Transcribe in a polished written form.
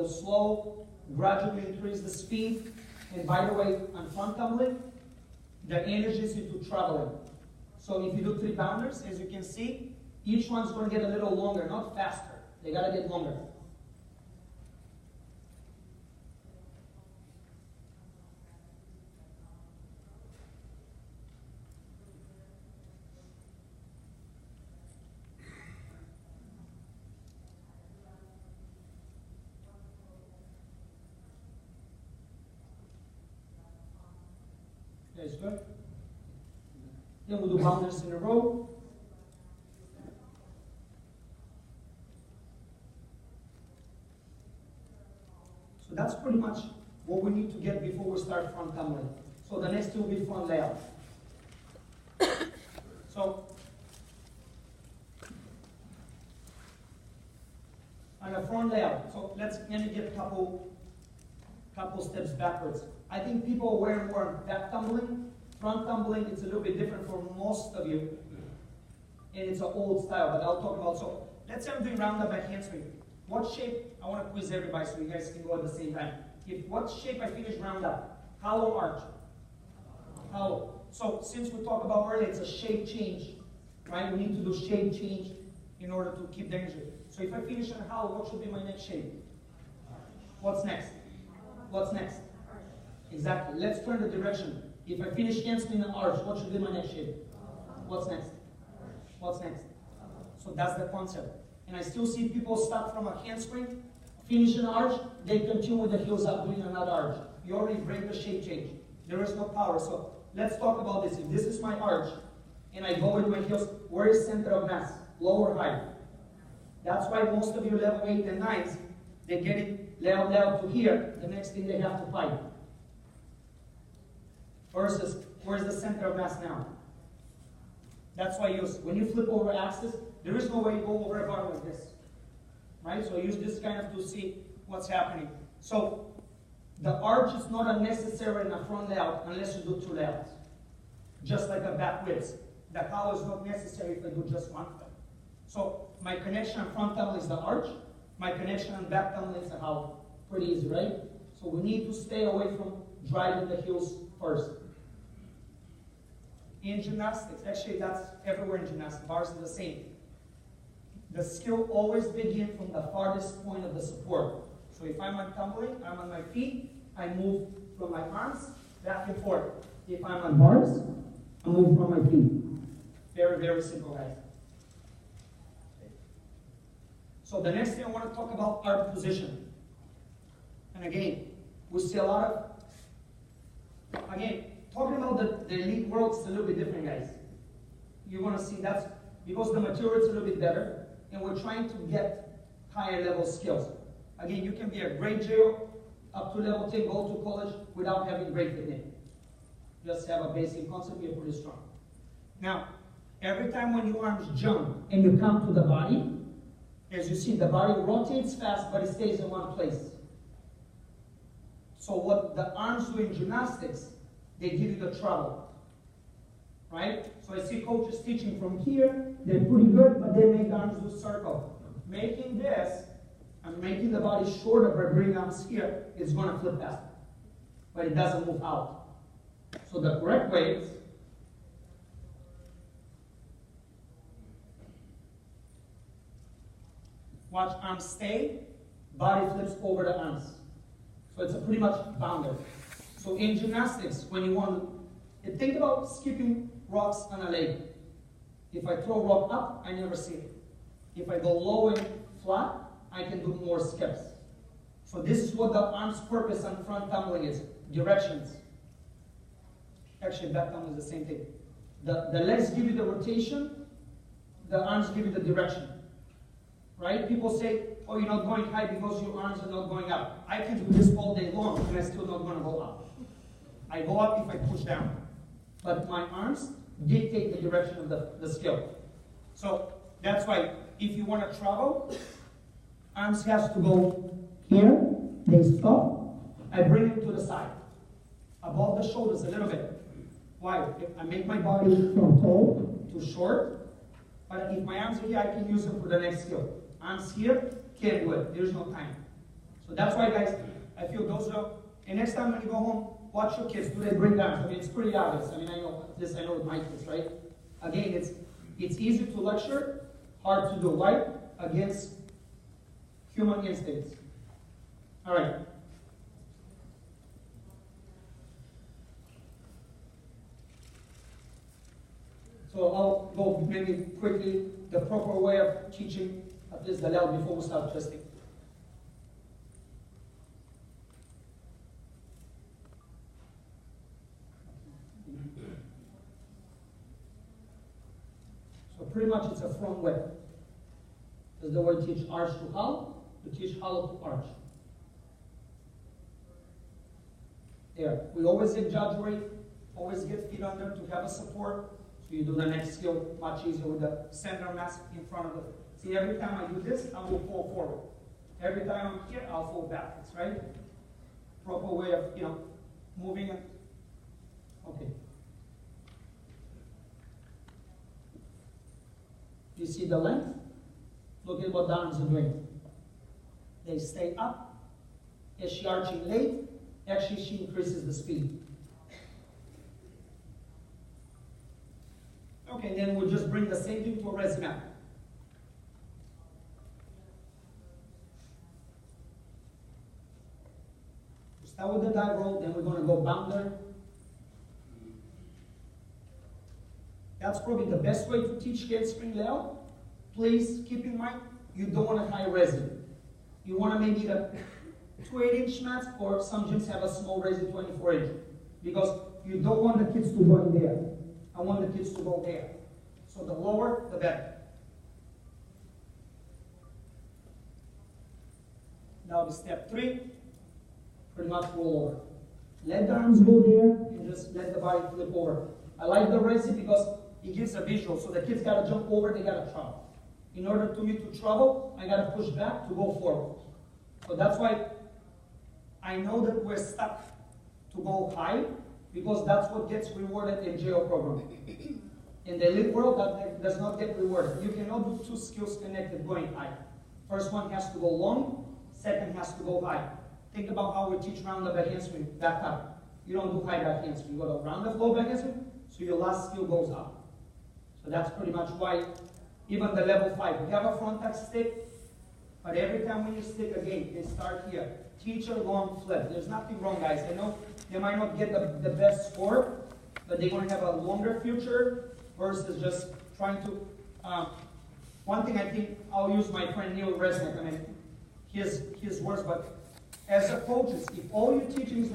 go slow, gradually increase the speed. And by the way, on front tumbling, the energy is into traveling. So if you do 3 bounders, as you can see, each one's going to get a little longer, not faster. They got to get longer. That's good. Then we'll do bounders in a row. So that's pretty much what we need to get before we start front tumbling. So the next two will be front layout. So on the front layout, so let me get a couple steps backwards. I think people are aware more of back tumbling. Front tumbling, it's a little bit different for most of you. And it's an old style, but I'll talk about. So let's say I'm doing round up by handspring. What shape, I want to quiz everybody so you guys can go at the same time. What shape I finish round up? Hollow arch. Hollow. So since we talked about earlier, it's a shape change, right? We need to do shape change in order to keep the energy. So if I finish on a hollow, what should be my next shape? What's next? What's next? Exactly. Let's turn the direction. If I finish handspring and arch, what should be my next shape? What's next? What's next? So that's the concept. And I still see people start from a handspring, finish an arch, they continue with the heels up doing another arch. You already break the shape change. There is no power. So let's talk about this. If this is my arch, and I go with my heels, where is center of mass? Low or high? That's why most of you level 8 and 9s, they get it level to here. The next thing they have to fight. Versus, where's the center of mass now? That's why when you flip over axis, there is no way you go over a bar like this. Right? So use this kind of to see what's happening. So the arch is not unnecessary in a front layout unless you do 2 layouts. Just like a back width. The hollow is not necessary if I do just one thing. So my connection on front tumbling is the arch. My connection on back tumbling is the hollow. Pretty easy, right? So we need to stay away from driving the heels first. In gymnastics, actually that's everywhere in gymnastics, bars are the same. The skill always begins from the farthest point of the support. So if I'm on tumbling, I'm on my feet, I move from my arms back and forth. If I'm on bars, I move from my feet. Very, very simple, guys. So the next thing I want to talk about are position. And again, we see a lot of, again, talking about the elite world is a little bit different, guys. You're going to see that's because the material is a little bit better, and we're trying to get higher level skills. Again, you can be a great JO up to level 10, go to college without having great technique. Just have a basic concept, you're pretty strong. Now, every time when your arms jump and you come to the body, as you see, the body rotates fast, but it stays in one place. So what the arms do in gymnastics, they give you the trouble, right? So I see coaches teaching from here, they're pretty good, but they make the arms do circle. Making this, and making the body shorter by bringing arms here, it's going to flip faster, but it doesn't move out. So the correct way is, watch arms stay, body flips over the arms. So it's a pretty much bounder. So in gymnastics, when you want to think about skipping rocks on a leg. If I throw a rock up, I never see it. If I go low and flat, I can do more skips. So this is what the arm's purpose on front tumbling is, directions. Actually, back tumbling is the same thing. The legs give you the rotation, the arms give you the direction. Right? People say, oh, you're not going high because your arms are not going up. I can do this all day long and I'm still not going to go up. I go up if I push down. But my arms dictate the direction of the skill. So that's why if you want to travel, arms has to go here, they stop, I bring them to the side. Above the shoulders a little bit. Why? I make my body from tall to short, but if my arms are here, I can use them for the next skill. Arms here, can't do it, there's no time. So that's why, guys, I feel those are, and next time when you go home, watch your kids. Do they bring arms? I mean, it's pretty obvious. I mean, I know this, I know with my kids, right? Again, it's easy to lecture, hard to do, right? Against human instincts. All right. So I'll go maybe quickly the proper way of teaching at least the level before we start testing. So pretty much it's a front way. As the word teach arch to hollow, we teach hollow to arch. There. We always exaggerate, always get feet under to have a support. So you do the next skill much easier with the center mass in front of it. See, every time I do this, I will fall forward. Every time I'm here, I'll fall backwards, right? Proper way of, moving it. Okay. You see the length? Look at what the arms are doing. They stay up. Is she arching late? Actually, she increases the speed. Okay, then we'll just bring the same thing to a resume. Start with the dive roll, then we're going to go bounder. That's probably the best way to teach kids spring layout. Please keep in mind, you don't want a high resin. You want to maybe the 2 8-inch mats, or some gyms have a small resin 24-inch. Because you don't want the kids to go in there. I want the kids to go there. So the lower, the better. Now step 3, pretty much roll over. Let the arms go there and just let the body flip over. I like the resin because it gives a visual. So the kids got to jump over, they got to travel. In order to me to travel, I got to push back to go forward. So that's why I know that we're stuck to go high, because that's what gets rewarded in JO program. In the elite world, that does not get rewarded. You cannot do 2 skills connected going high. First one has to go long, second has to go high. Think about how we teach round the back handspring, back up. You don't do high back handspring. You go to round the flow back handspring, so your last skill goes up. So that's pretty much why even the level 5, we have a front touch stick, but every time when you stick again, they start here. Teach a long flip. There's nothing wrong, guys. I know they might not get the best score, but they're going to have a longer future versus just trying to. One thing I think, I'll use my friend Neil Resnick. I mean, his words, but as a coach, if all you're teaching is